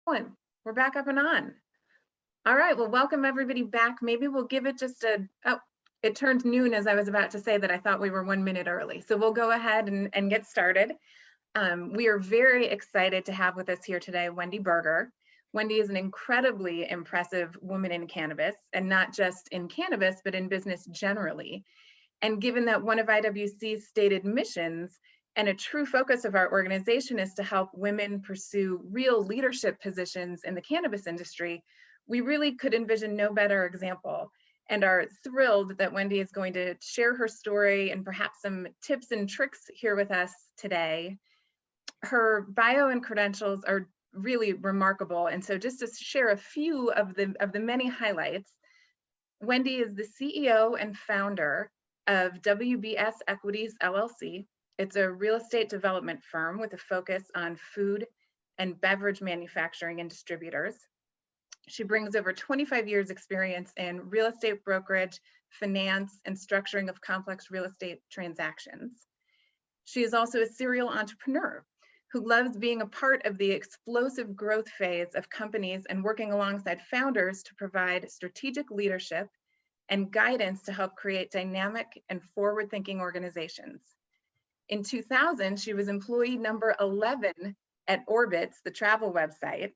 Going. We're back up and on. All right, well, welcome everybody back. Maybe we'll give it just it turned noon as I was about to say that I thought we were 1 minute early. So we'll go ahead and get started. We are very excited to have with us here today, Wendy Berger. Wendy is an incredibly impressive woman in cannabis, and not just in cannabis, but in business generally. And given that one of IWC's stated missions and a true focus of our organization is to help women pursue real leadership positions in the cannabis industry, we really could envision no better example, and are thrilled that Wendy is going to share her story and perhaps some tips and tricks here with us today. Her bio and credentials are really remarkable, and so just to share a few of the many highlights, Wendy is the CEO and founder of WBS Equities LLC. It's a real estate development firm with a focus on food and beverage manufacturing and distributors. She brings over 25 years experience in real estate brokerage, finance, and structuring of complex real estate transactions. She is also a serial entrepreneur who loves being a part of the explosive growth phase of companies and working alongside founders to provide strategic leadership and guidance to help create dynamic and forward-thinking organizations. In 2000, she was employee number 11 at Orbitz, the travel website.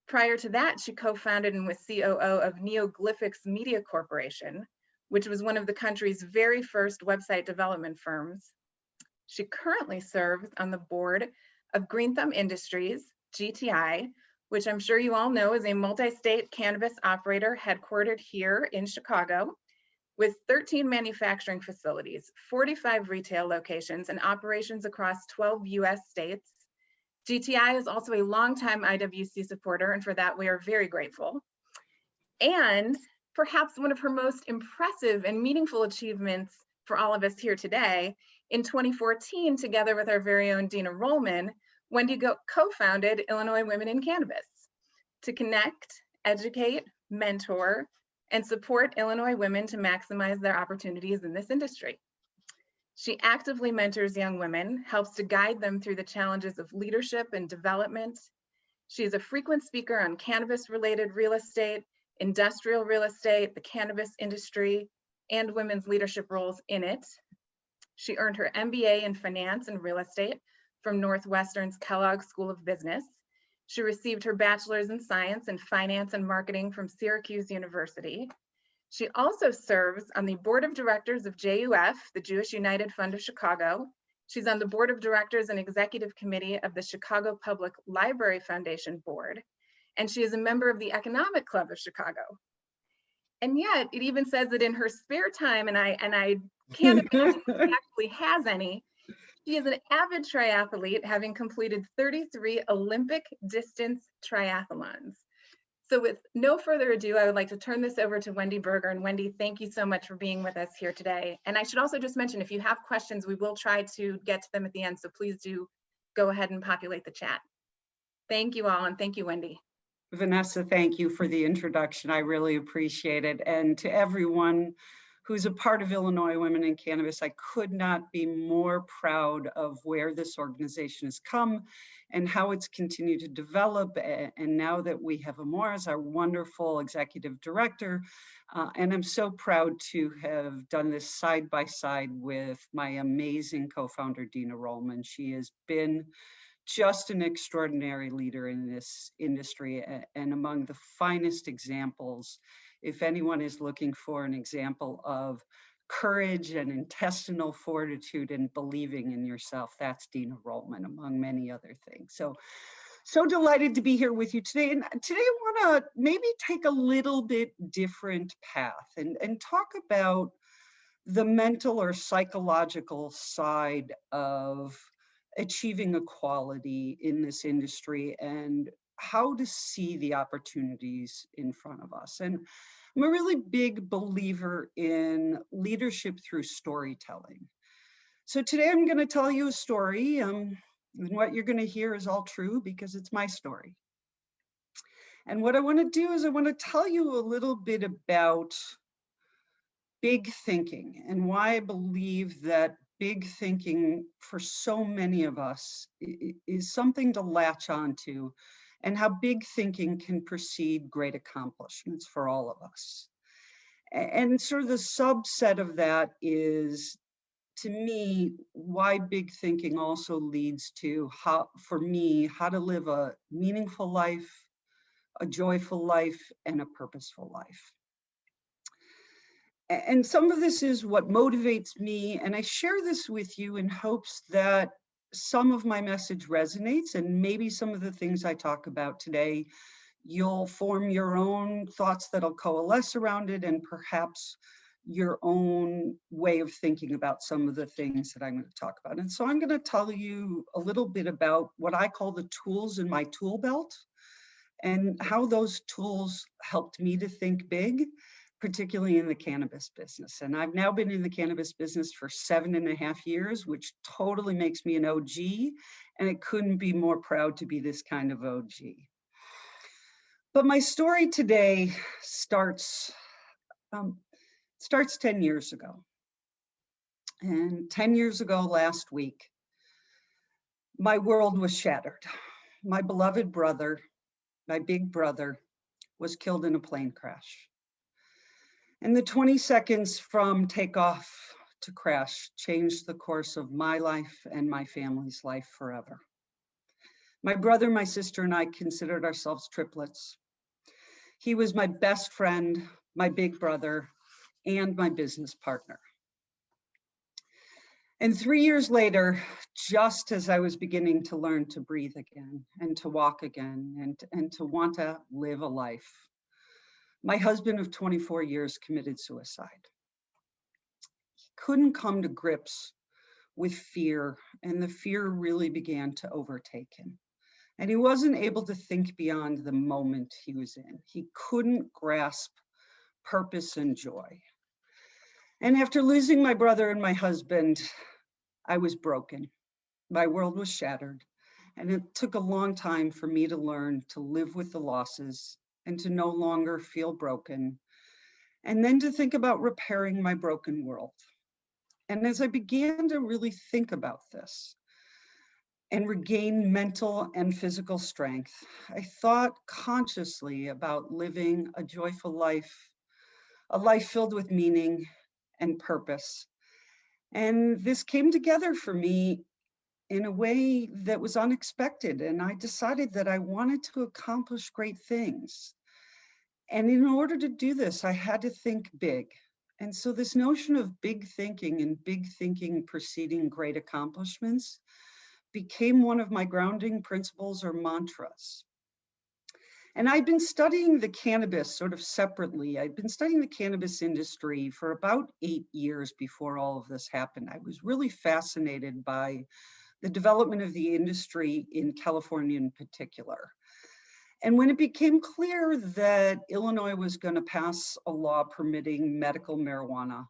Prior to that, she co-founded and was COO of Neoglyphics Media Corporation, which was one of the country's very first website development firms. She currently serves on the board of Green Thumb Industries, GTI, which I'm sure you all know is a multi-state cannabis operator headquartered here in Chicago, with 13 manufacturing facilities, 45 retail locations, and operations across 12 US states. GTI is also a longtime IWC supporter, and for that we are very grateful. And perhaps one of her most impressive and meaningful achievements for all of us here today, in 2014, together with our very own Dina Rollman, Wendy co-founded Illinois Women in Cannabis to connect, educate, mentor, and support Illinois women to maximize their opportunities in this industry. She actively mentors young women, helps to guide them through the challenges of leadership and development. She is a frequent speaker on cannabis-related real estate, industrial real estate, the cannabis industry, and women's leadership roles in it. She earned her MBA in finance and real estate from Northwestern's Kellogg School of Business. She received her bachelor's in science and finance and marketing from Syracuse University. She also serves on the board of directors of JUF, the Jewish United Fund of Chicago. She's on the board of directors and executive committee of the Chicago Public Library Foundation board. And she is a member of the Economic Club of Chicago. And yet it even says that in her spare time, and I can't imagine if she actually has any, she is an avid triathlete, having completed 33 Olympic distance triathlons. So with no further ado, I would like to turn this over to Wendy Berger. And Wendy, thank you so much for being with us here today. And I should also just mention, if you have questions, we will try to get to them at the end. So please do go ahead and populate the chat. Thank you all, and thank you, Wendy. Vanessa, thank you for the introduction. I really appreciate it. And to everyone who's a part of Illinois Women in Cannabis, I could not be more proud of where this organization has come and how it's continued to develop. And now that we have Amor as our wonderful executive director, and I'm so proud to have done this side by side with my amazing co-founder, Dina Rollman. She has been just an extraordinary leader in this industry and among the finest examples. If anyone is looking for an example of courage and intestinal fortitude and believing in yourself, that's Dina Rollman, among many other things. So delighted to be here with you today. And today I want to maybe take a little bit different path and talk about the mental or psychological side of achieving equality in this industry and how to see the opportunities in front of us. And I'm a really big believer in leadership through storytelling. So today I'm going to tell you a story, and what you're going to hear is all true because it's my story. And what I want to do is I want to tell you a little bit about big thinking and why I believe that big thinking for so many of us is something to latch onto and how big thinking can precede great accomplishments for all of us. And sort of the subset of that is, to me, why big thinking also leads to how, for me, how to live a meaningful life, a joyful life, and a purposeful life. And some of this is what motivates me, and I share this with you in hopes that some of my message resonates, and maybe some of the things I talk about today, you'll form your own thoughts that'll coalesce around it, and perhaps your own way of thinking about some of the things that I'm going to talk about. And so I'm going to tell you a little bit about what I call the tools in my tool belt and how those tools helped me to think big, particularly in the cannabis business. And I've now been in the cannabis business for 7.5 years, which totally makes me an OG, and I couldn't be more proud to be this kind of OG. But my story today starts 10 years ago. And 10 years ago last week, my world was shattered. My beloved brother, my big brother, was killed in a plane crash. And the 20 seconds from takeoff to crash changed the course of my life and my family's life forever. My brother, my sister, and I considered ourselves triplets. He was my best friend, my big brother, and my business partner. And 3 years later, just as I was beginning to learn to breathe again and to walk again and to want to live a life, my husband of 24 years committed suicide. He couldn't come to grips with fear, and the fear really began to overtake him. And he wasn't able to think beyond the moment he was in. He couldn't grasp purpose and joy. And after losing my brother and my husband, I was broken. My world was shattered. And it took a long time for me to learn to live with the losses and to no longer feel broken. And then to think about repairing my broken world. And as I began to really think about this and regain mental and physical strength, I thought consciously about living a joyful life, a life filled with meaning and purpose. And this came together for me in a way that was unexpected. And I decided that I wanted to accomplish great things. And in order to do this, I had to think big. And so this notion of big thinking and big thinking preceding great accomplishments became one of my grounding principles or mantras. And I'd been studying the cannabis sort of separately. I'd been studying the cannabis industry for about 8 years before all of this happened. I was really fascinated by the development of the industry in California in particular. And when it became clear that Illinois was going to pass a law permitting medical marijuana,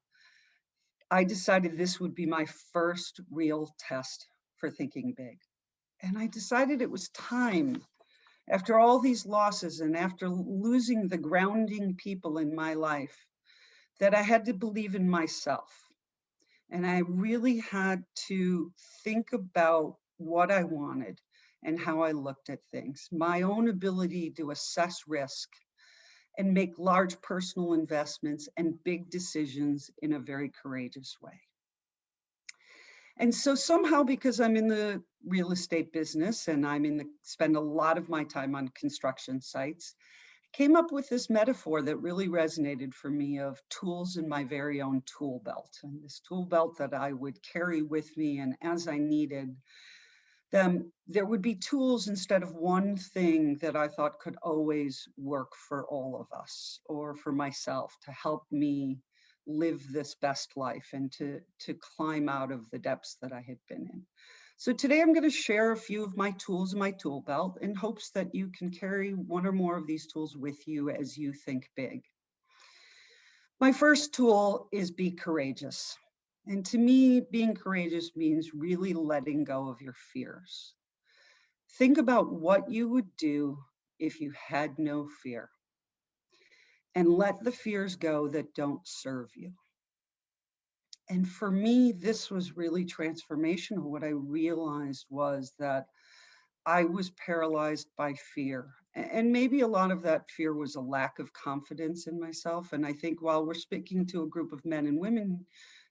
I decided this would be my first real test for thinking big. And I decided it was time, after all these losses and after losing the grounding people in my life, that I had to believe in myself. And I really had to think about what I wanted and how I looked at things, my own ability to assess risk and make large personal investments and big decisions in a very courageous way. And so somehow, because I'm in the real estate business and spend a lot of my time on construction sites, came up with this metaphor that really resonated for me of tools in my very own tool belt. And this tool belt that I would carry with me, and as I needed them, there would be tools instead of one thing that I thought could always work for all of us or for myself to help me live this best life and to climb out of the depths that I had been in. So today I'm going to share a few of my tools in my tool belt in hopes that you can carry one or more of these tools with you as you think big. My first tool is be courageous. And to me, being courageous means really letting go of your fears. Think about what you would do if you had no fear. And let the fears go that don't serve you. And for me, this was really transformational. What I realized was that I was paralyzed by fear. And maybe a lot of that fear was a lack of confidence in myself. And I think while we're speaking to a group of men and women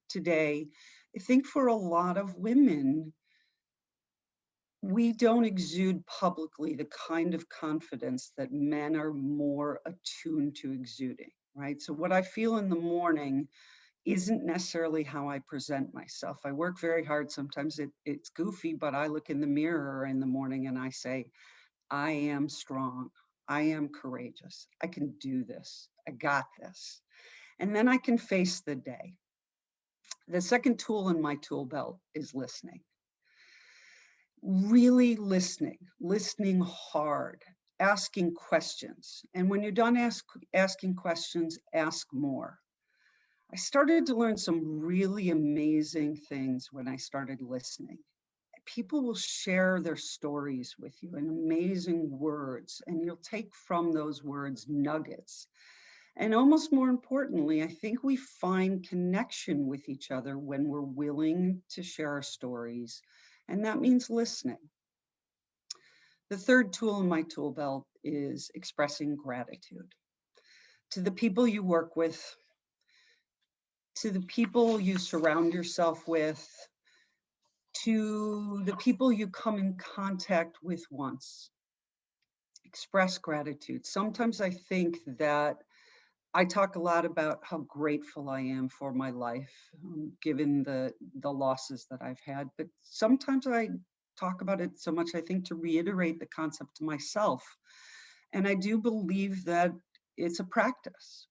today, I think for a lot of women, we don't exude publicly the kind of confidence that men are more attuned to exuding, right? So what I feel in the morning isn't necessarily how I present myself. I work very hard. Sometimes it's goofy, but I look in the mirror in the morning and I say, I am strong. I am courageous. I can do this. I got this. And then I can face the day. The second tool in my tool belt is listening. Really listening hard, asking questions. And when you're done asking questions, ask more. I started to learn some really amazing things when I started listening. People will share their stories with you in amazing words, and you'll take from those words nuggets. And almost more importantly, I think we find connection with each other when we're willing to share our stories, and that means listening. The third tool in my tool belt is expressing gratitude to the people you work with, to the people you surround yourself with, to the people you come in contact with once. Express gratitude. Sometimes I think that I talk a lot about how grateful I am for my life, given the losses that I've had. But sometimes I talk about it so much, I think, to reiterate the concept to myself. And I do believe that it's a practice.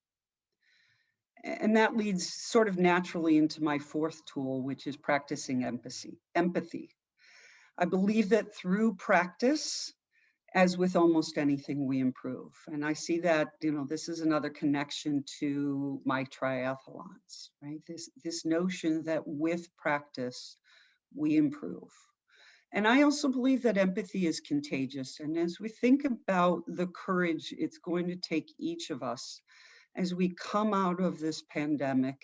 And that leads sort of naturally into my fourth tool, which is practicing empathy. I believe that through practice, as with almost anything, we improve. And I see that, this is another connection to my triathlons, right? This notion that with practice, we improve. And I also believe that empathy is contagious. And as we think about the courage it's going to take each of us as we come out of this pandemic,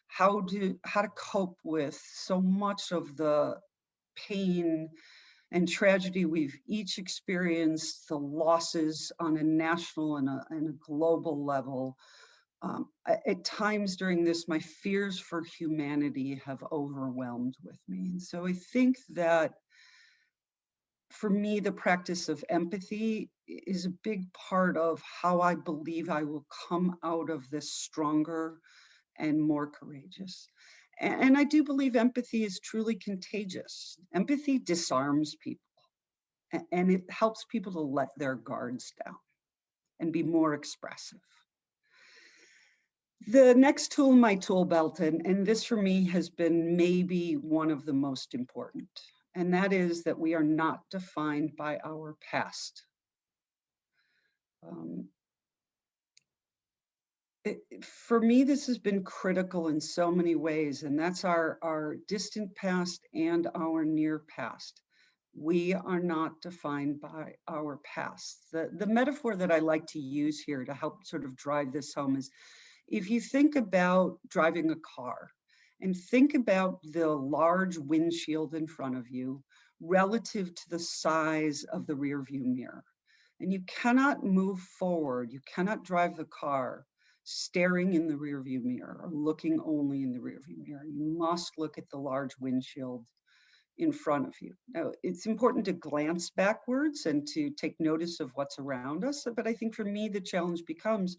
how to cope with so much of the pain and tragedy we've each experienced, the losses on a national and a global level. At times during this, my fears for humanity have overwhelmed with me. And so I think that for me, the practice of empathy is a big part of how I believe I will come out of this stronger and more courageous. And I do believe empathy is truly contagious. Empathy disarms people, and it helps people to let their guards down and be more expressive. The next tool in my tool belt, and this for me has been maybe one of the most important, and that is that we are not defined by our past. For me, this has been critical in so many ways, and that's our distant past and our near past. We are not defined by our past. The metaphor that I like to use here to help sort of drive this home is, if you think about driving a car and think about the large windshield in front of you relative to the size of the rear view mirror, and you cannot move forward, you cannot drive the car staring in the rear view mirror or looking only in the rear view mirror. You must look at the large windshield in front of you. Now, it's important to glance backwards and to take notice of what's around us. But I think for me, the challenge becomes,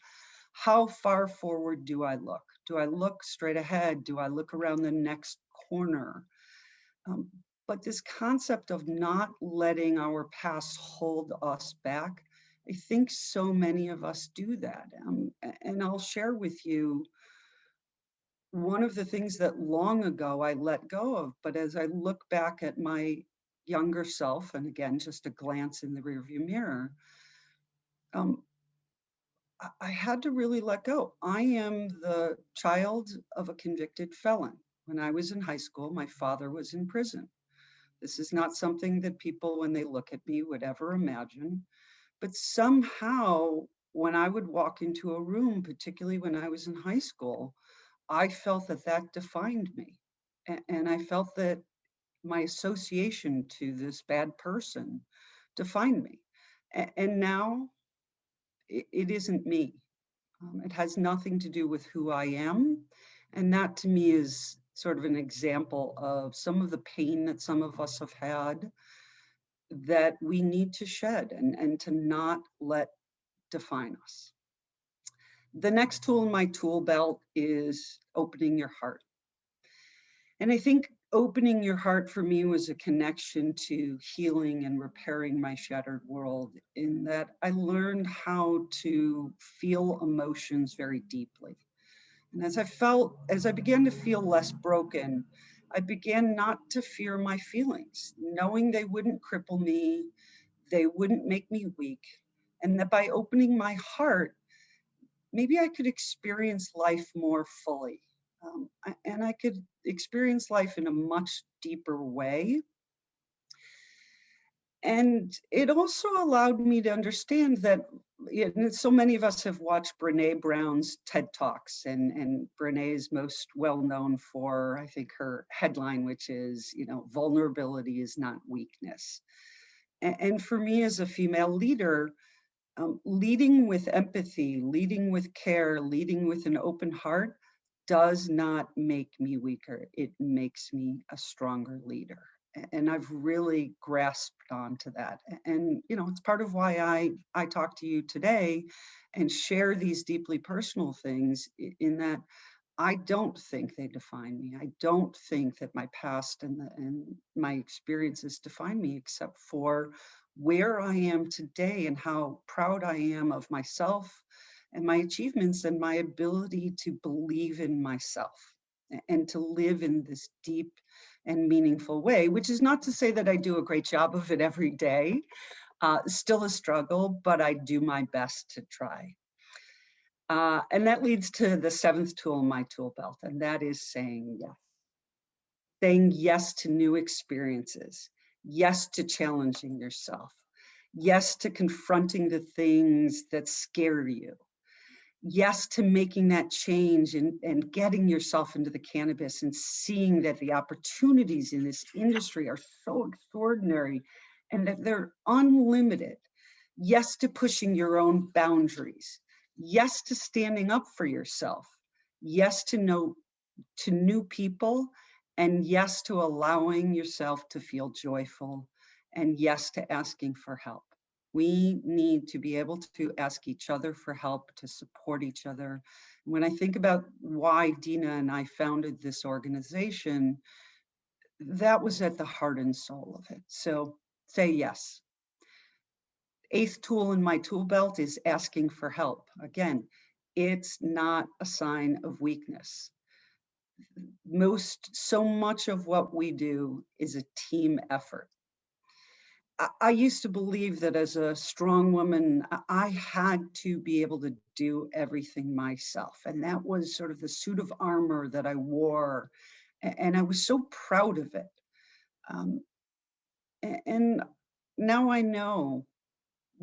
how far forward do I look? Do I look straight ahead? Do I look around the next corner? But this concept of not letting our past hold us back, I think so many of us do that. And I'll share with you one of the things that long ago I let go of, but as I look back at my younger self, and again, just a glance in the rearview mirror, I had to really let go. I am the child of a convicted felon. When I was in high school, my father was in prison. This is not something that people, when they look at me, would ever imagine. But somehow, when I would walk into a room, particularly when I was in high school, I felt that that defined me. And I felt that my association to this bad person defined me. And now it isn't me. It has nothing to do with who I am. And that to me is sort of an example of some of the pain that some of us have had that we need to shed and to not let define us. The next tool in my tool belt is opening your heart. And I think opening your heart for me was a connection to healing and repairing my shattered world, in that I learned how to feel emotions very deeply. And as I began to feel less broken, I began not to fear my feelings, knowing they wouldn't cripple me, they wouldn't make me weak, and that by opening my heart, maybe I could experience life more fully. And I could experience life in a much deeper way. And it also allowed me to understand that, so many of us have watched Brene Brown's TED Talks, and Brene is most well known for, I think, her headline, which is, vulnerability is not weakness. And for me as a female leader, leading with empathy, leading with care, leading with an open heart does not make me weaker. It makes me a stronger leader. And I've really grasped onto that. And, it's part of why I talk to you today and share these deeply personal things, in that I don't think they define me. I don't think that my past and my experiences define me, except for where I am today and how proud I am of myself and my achievements and my ability to believe in myself and to live in this deep and meaningful way, which is not to say that I do a great job of it every day. Still a struggle, but I do my best to try. And that leads to the seventh tool in my tool belt, and that is saying yes. Saying yes to new experiences, yes to challenging yourself, yes to confronting the things that scare you, yes to making that change and getting yourself into the cannabis and seeing that the opportunities in this industry are so extraordinary and that they're unlimited. Yes to pushing your own boundaries. Yes to standing up for yourself. Yes to new people, and yes to allowing yourself to feel joyful, and yes to asking for help. We need to be able to ask each other for help, to support each other. When I think about why Dina and I founded this organization, that was at the heart and soul of it. So say yes. Eighth tool in my tool belt is asking for help. Again, it's not a sign of weakness. So much of what we do is a team effort. I used to believe that as a strong woman, I had to be able to do everything myself. And that was sort of the suit of armor that I wore. And I was so proud of it. And now I know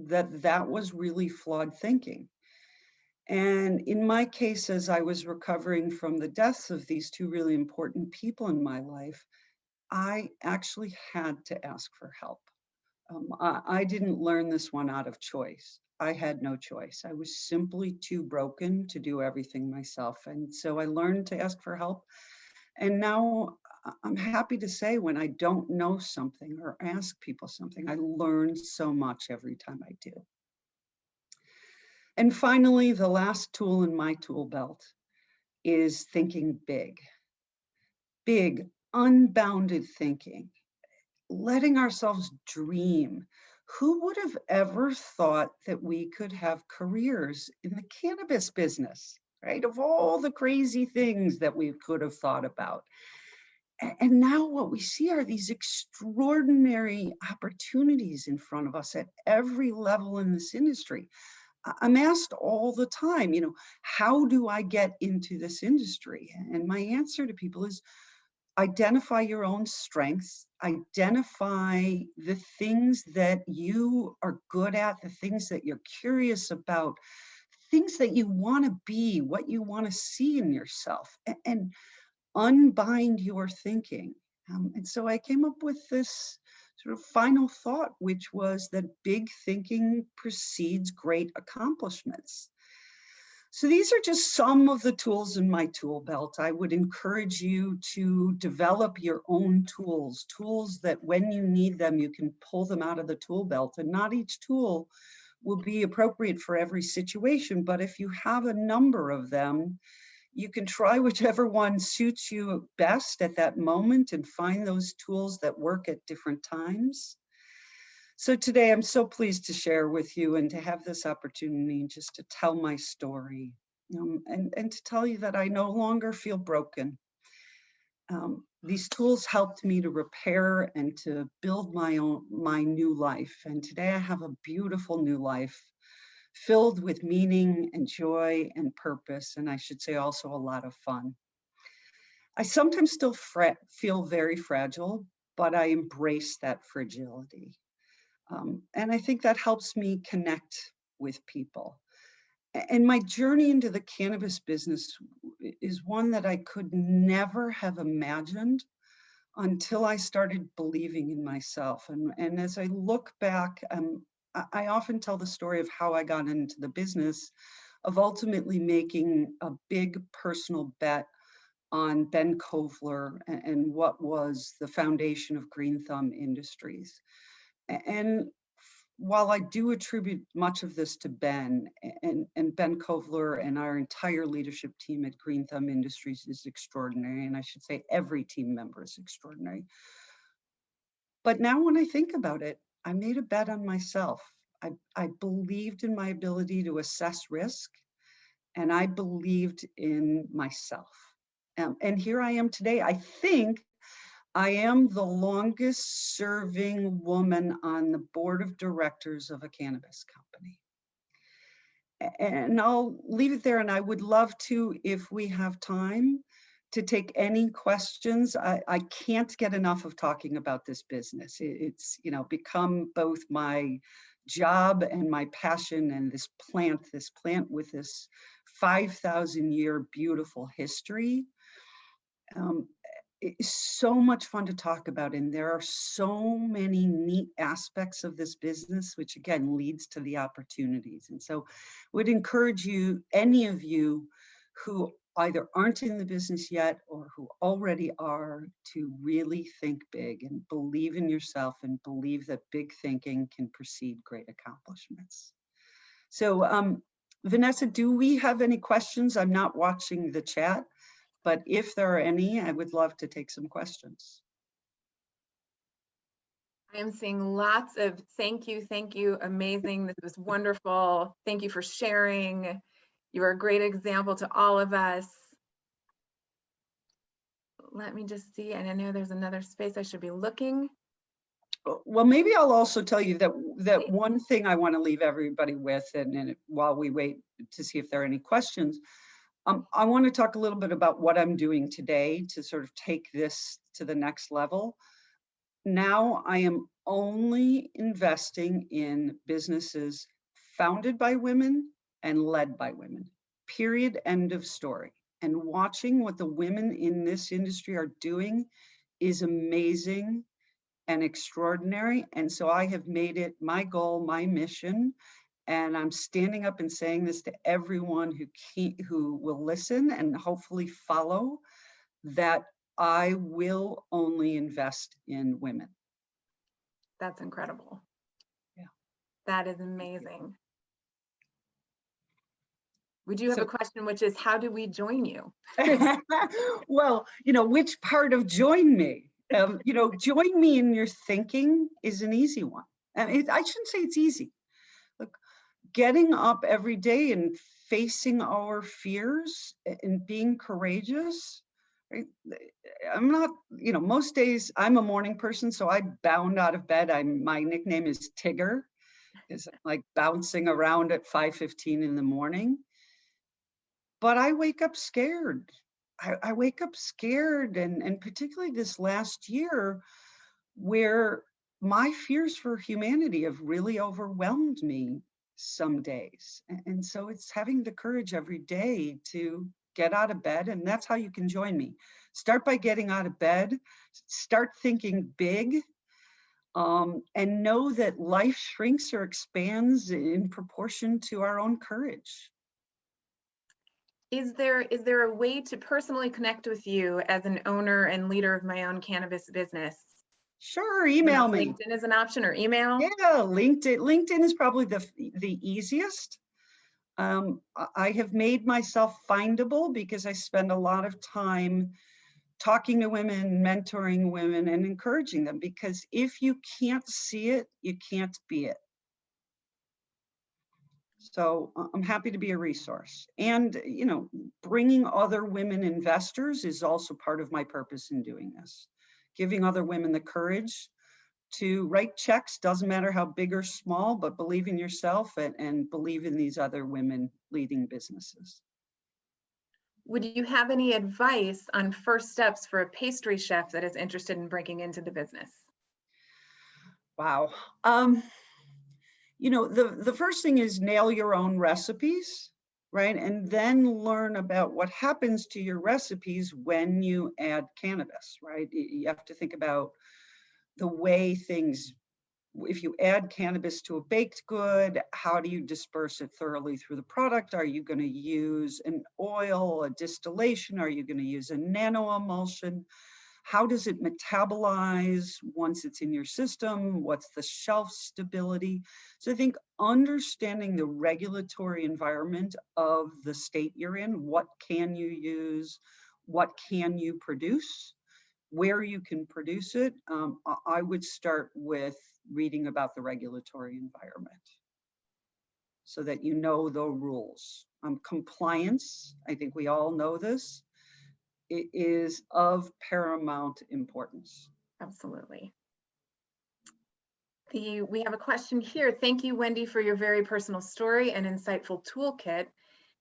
that that was really flawed thinking. And in my case, as I was recovering from the deaths of these two really important people in my life, I actually had to ask for help. I didn't learn this one out of choice. I had no choice. I was simply too broken to do everything myself. And so I learned to ask for help. And now I'm happy to say, when I don't know something or ask people something, I learn so much every time I do. And finally, the last tool in my tool belt is thinking big. Big, unbounded thinking. Letting ourselves dream. Who would have ever thought that we could have careers in the cannabis business, right? Of all the crazy things that we could have thought about. And now what we see are these extraordinary opportunities in front of us at every level in this industry. I'm asked all the time, how do I get into this industry? And my answer to people is, identify your own strengths, identify the things that you are good at, the things that you're curious about, things that you want to be, what you want to see in yourself, and unbind your thinking. And so I came up with this sort of final thought, which was that big thinking precedes great accomplishments. So these are just some of the tools in my tool belt. I would encourage you to develop your own tools, tools that when you need them, you can pull them out of the tool belt. And not each tool will be appropriate for every situation, but if you have a number of them, you can try whichever one suits you best at that moment and find those tools that work at different times. So today I'm so pleased to share with you and to have this opportunity just to tell my story, and to tell you that I no longer feel broken. These tools helped me to repair and to build my new life. And today I have a beautiful new life filled with meaning and joy and purpose. And I should say also a lot of fun. I sometimes still feel very fragile, but I embrace that fragility. And I think that helps me connect with people. And my journey into the cannabis business is one that I could never have imagined until I started believing in myself. And as I look back, I often tell the story of how I got into the business, of ultimately making a big personal bet on Ben Kovler and what was the foundation of Green Thumb Industries. And while I do attribute much of this to Ben, and Ben Kovler and our entire leadership team at Green Thumb Industries is extraordinary, and I should say every team member is extraordinary. But now when I think about it, I made a bet on myself. I believed in my ability to assess risk, and I believed in myself. And here I am today. I think I am the longest serving woman on the board of directors of a cannabis company. And I'll leave it there, and I would love to, if we have time, to take any questions. I can't get enough of talking about this business. It's become both my job and my passion, and this plant with this 5,000-year beautiful history. It's so much fun to talk about, and there are so many neat aspects of this business, which again leads to the opportunities. And so would encourage you, any of you who either aren't in the business yet or who already are, to really think big and believe in yourself and believe that big thinking can precede great accomplishments. So Vanessa, do we have any questions? I'm not watching the chat, but if there are any, I would love to take some questions. I am seeing lots of thank you, amazing. This was wonderful. Thank you for sharing. You are a great example to all of us. Let me just see, and I know there's another space I should be looking. Well, maybe I'll also tell you that one thing I want to leave everybody with, and while we wait to see if there are any questions, I want to talk a little bit about what I'm doing today to sort of take this to the next level. Now I am only investing in businesses founded by women and led by women, period, end of story. And watching what the women in this industry are doing is amazing and extraordinary. And so I have made it my goal, my mission, and I'm standing up and saying this to everyone who will listen and hopefully follow, that I will only invest in women. That's incredible. Yeah. That is amazing. We do have a question, which is, how do we join you? Well, which part of join me? Join me in your thinking is an easy one. And I shouldn't say it's easy. Look, getting up every day and facing our fears and being courageous. Right? I'm not, most days I'm a morning person, so I bound out of bed. My nickname is Tigger. It's like bouncing around at 5:15 in the morning. But I wake up scared. I wake up scared, and particularly this last year, where my fears for humanity have really overwhelmed me some days. And so it's having the courage every day to get out of bed, and that's how you can join me. Start by getting out of bed, start thinking big. and know that life shrinks or expands in proportion to our own courage. Is there a way to personally connect with you as an owner and leader of my own cannabis business? Sure, I don't know email if me. LinkedIn is an option, or email? Yeah, LinkedIn is probably the easiest. I have made myself findable because I spend a lot of time talking to women, mentoring women, and encouraging them, because if you can't see it, you can't be it. So I'm happy to be a resource. And, bringing other women investors is also part of my purpose in doing this. Giving other women the courage to write checks, doesn't matter how big or small, but believe in yourself and believe in these other women leading businesses. Would you have any advice on first steps for a pastry chef that is interested in breaking into the business? Wow. The first thing is nail your own recipes, right? And then learn about what happens to your recipes when you add cannabis, right? You have to think about the way things, if you add cannabis to a baked good, how do you disperse it thoroughly through the product? Are you going to use an oil, a distillation? Are you going to use a nano emulsion? How does it metabolize once it's in your system? What's the shelf stability? So I think understanding the regulatory environment of the state you're in, what can you use, what can you produce, where you can produce it, I would start with reading about the regulatory environment so that you know the rules. Compliance, I think we all know this, it is of paramount importance. Absolutely. We have a question here. Thank you, Wendy, for your very personal story and insightful toolkit.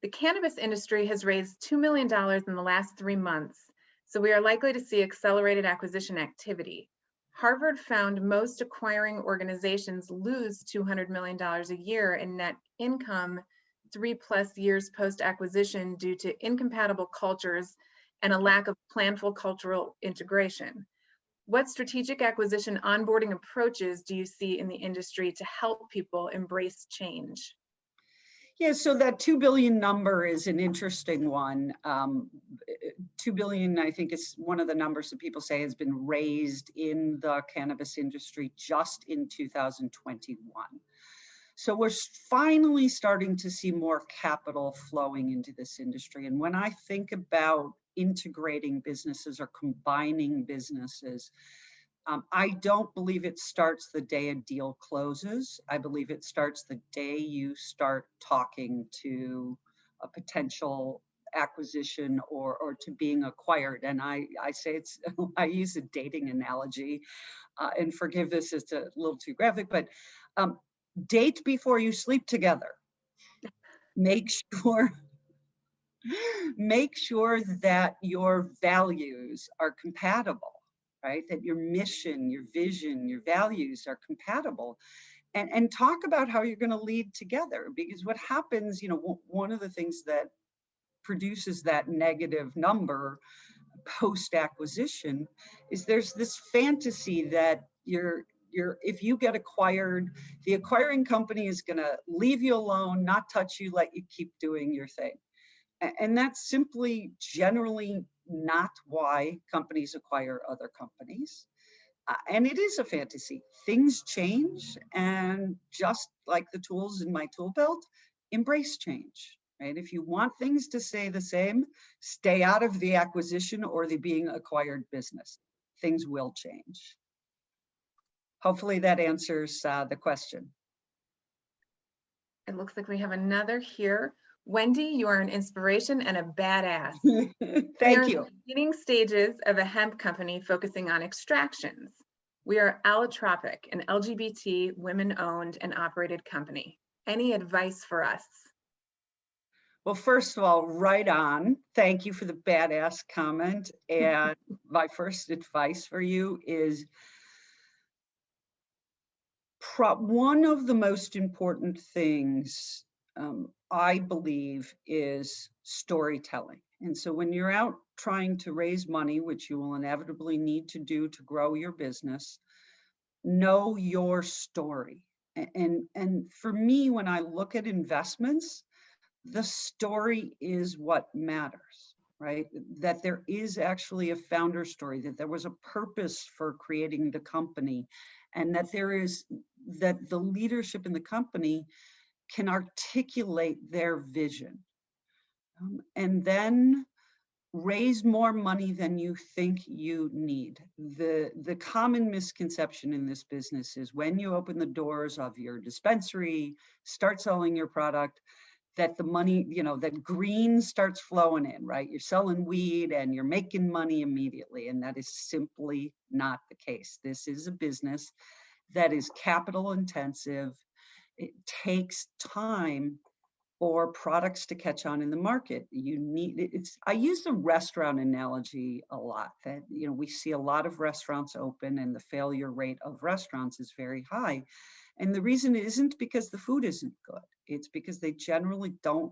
The cannabis industry has raised $2 million in the last 3 months, so we are likely to see accelerated acquisition activity. Harvard found most acquiring organizations lose $200 million a year in net income 3+ years post-acquisition due to incompatible cultures and a lack of planful cultural integration. What strategic acquisition onboarding approaches do you see in the industry to help people embrace change? Yeah, so that 2 billion number is an interesting one. 2 billion, I think, is one of the numbers that people say has been raised in the cannabis industry just in 2021. So we're finally starting to see more capital flowing into this industry. And when I think about integrating businesses or combining businesses, I don't believe it starts the day a deal closes. I believe it starts the day you start talking to a potential acquisition or to being acquired. And I say it's, I use a dating analogy, and forgive this, it's a little too graphic, but date before you sleep together. Make sure that your values are compatible, right? That your mission, your vision, your values are compatible, and talk about how you're going to lead together. Because what happens, one of the things that produces that negative number post acquisition is there's this fantasy that if you get acquired, the acquiring company is going to leave you alone, not touch you, let you keep doing your thing. And that's simply generally not why companies acquire other companies. And it is a fantasy. Things change, and just like the tools in my tool belt, embrace change, right? If you want things to stay the same, stay out of the acquisition or the being acquired business. Things will change. Hopefully that answers the question. It looks like we have another here. Wendy, you are an inspiration and a badass. Thank you. In the beginning stages of a hemp company focusing on extractions. We are Allotropic, an LGBT women-owned and operated company. Any advice for us? Well, first of all, right on. Thank you for the badass comment. And my first advice for you is one of the most important things, I believe, is storytelling. And so when you're out trying to raise money, which you will inevitably need to do to grow your business, know your story. And for me, when I look at investments, the story is what matters, right? That there is actually a founder story, that there was a purpose for creating the company, and that that the leadership in the company can articulate their vision. And then raise more money than you think you need. The common misconception in this business is when you open the doors of your dispensary, start selling your product, that the money, that green starts flowing in, right? You're selling weed and you're making money immediately. And that is simply not the case. This is a business that is capital intensive. It takes time for products to catch on in the market. I use the restaurant analogy a lot, that, we see a lot of restaurants open and the failure rate of restaurants is very high. And the reason it isn't because the food isn't good. It's because they generally don't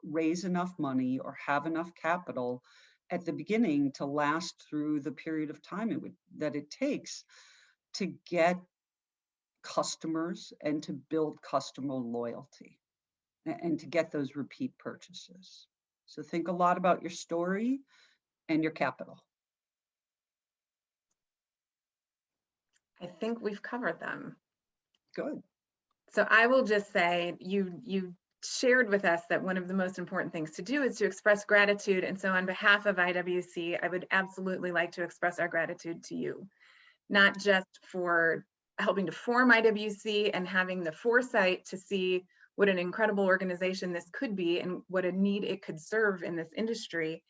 raise enough money or have enough capital at the beginning to last through the period of time that it takes to get customers and to build customer loyalty and to get those repeat purchases. So think a lot about your story and your capital. I think we've covered them. Good. So I will just say, you shared with us that one of the most important things to do is to express gratitude. And so on behalf of IWC, I would absolutely like to express our gratitude to you, not just for helping to form IWC and having the foresight to see what an incredible organization this could be and what a need it could serve in this industry,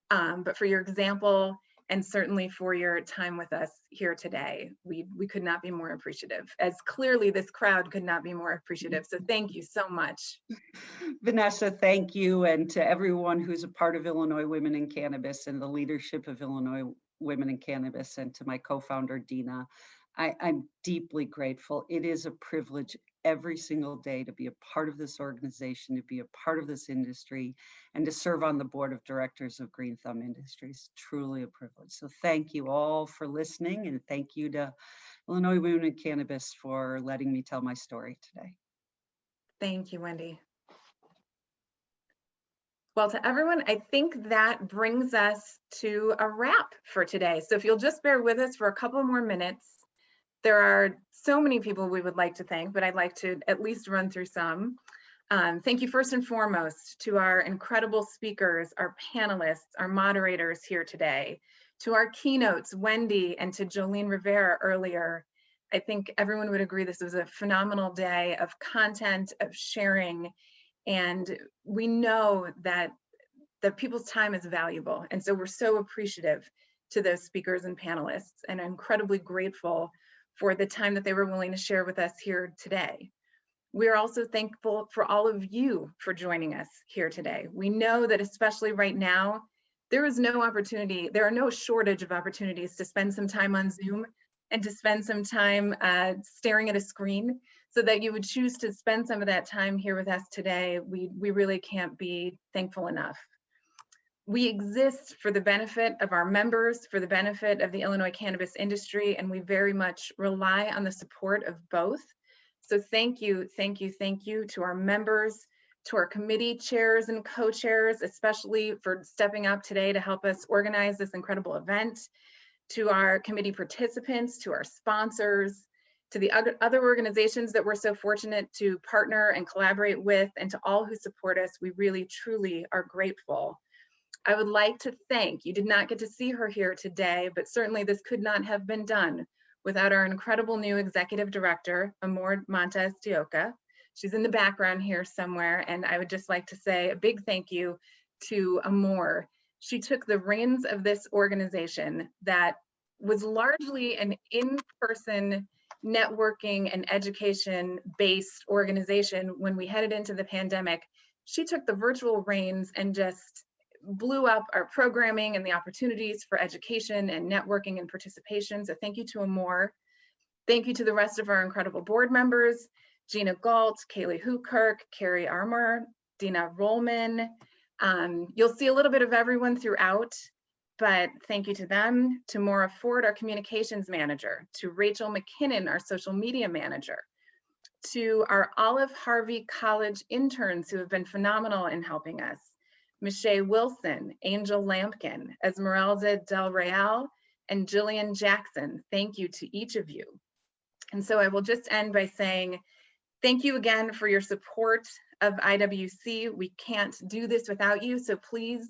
but for your example and certainly for your time with us here today. We could not be more appreciative, as clearly this crowd could not be more appreciative. So thank you so much. Vanessa, thank you. And to everyone who's a part of Illinois Women in Cannabis and the leadership of Illinois Women in Cannabis, and to my co-founder, Dina, I'm deeply grateful. It is a privilege every single day to be a part of this organization, to be a part of this industry, and to serve on the board of directors of Green Thumb Industries. Truly a privilege. So thank you all for listening, and thank you to Illinois Women in Cannabis for letting me tell my story today. Thank you, Wendy. Well, to everyone, I think that brings us to a wrap for today. So if you'll just bear with us for a couple more minutes. There are so many people we would like to thank, but I'd like to at least run through some. Thank you first and foremost to our incredible speakers, our panelists, our moderators here today, to our keynotes, Wendy, and to Jolene Rivera earlier. I think everyone would agree this was a phenomenal day of content, of sharing, and we know that people's time is valuable. And so we're so appreciative to those speakers and panelists, and incredibly grateful for the time that they were willing to share with us here today. We're also thankful for all of you for joining us here today. We know that especially right now, there is no opportunity, there are no shortage of opportunities to spend some time on Zoom and to spend some time staring at a screen, so that you would choose to spend some of that time here with us today. We really can't be thankful enough. We exist for the benefit of our members, for the benefit of the Illinois cannabis industry, and we very much rely on the support of both. So thank you, thank you, thank you to our members, to our committee chairs and co-chairs, especially for stepping up today to help us organize this incredible event, to our committee participants, to our sponsors, to the other organizations that we're so fortunate to partner and collaborate with, and to all who support us. We really, truly are grateful. I would like to thank, you did not get to see her here today, but certainly this could not have been done without our incredible new executive director, Amor Montes de Oca. She's in the background here somewhere, and I would just like to say a big thank you to Amor. She took the reins of this organization that was largely an in-person networking and education-based organization when we headed into the pandemic. She took the virtual reins and just blew up our programming and the opportunities for education and networking and participation. So thank you to Amor. Thank you to the rest of our incredible board members, Gina Galt, Kaylee Hookirk, Carrie Armour, Dina Rollman. You'll see a little bit of everyone throughout, But thank you to them, to Maura Ford, our communications manager, to Rachel McKinnon, our social media manager, to our Olive Harvey College interns who have been phenomenal in helping us, Michelle Wilson, Angel Lampkin, Esmeralda Del Real, and Jillian Jackson. Thank you to each of you. And so I will just end by saying, thank you again for your support of IWC. We can't do this without you, so please,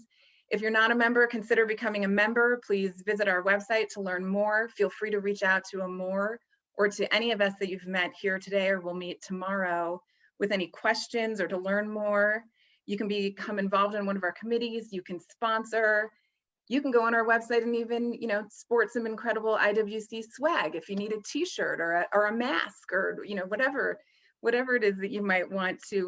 if you're not a member, consider becoming a member. Please visit our website to learn more. Feel free to reach out to Amor or to any of us that you've met here today or will meet tomorrow with any questions or to learn more. You can become involved in one of our committees, you can sponsor, you can go on our website and even, sport some incredible IWC swag if you need a t-shirt or a mask or, whatever it is that you might want to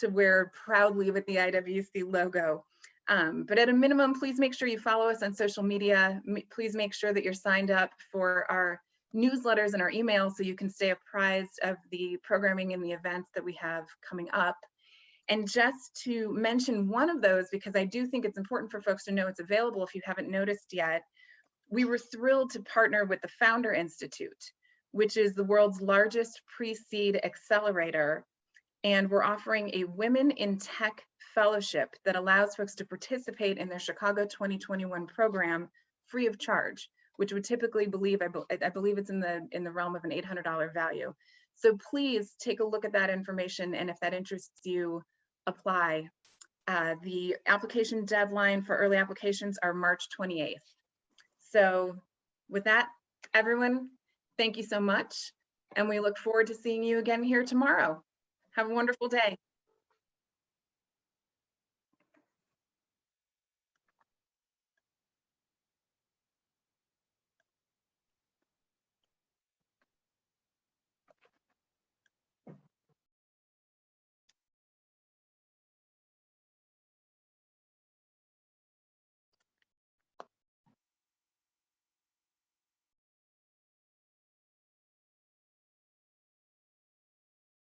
wear proudly with the IWC logo. But at a minimum, please make sure you follow us on social media. Please make sure that you're signed up for our newsletters and our emails so you can stay apprised of the programming and the events that we have coming up. And just to mention one of those, because I do think it's important for folks to know it's available if you haven't noticed yet, we were thrilled to partner with the Founder Institute, which is the world's largest pre-seed accelerator. And we're offering a Women in Tech Fellowship that allows folks to participate in their Chicago 2021 program free of charge, which would typically I believe it's in the realm of an $800 value. So please take a look at that information, and if that interests you, apply. The application deadline for early applications are March 28th. So with that, everyone, thank you so much, and we look forward to seeing you again here tomorrow. Have a wonderful day.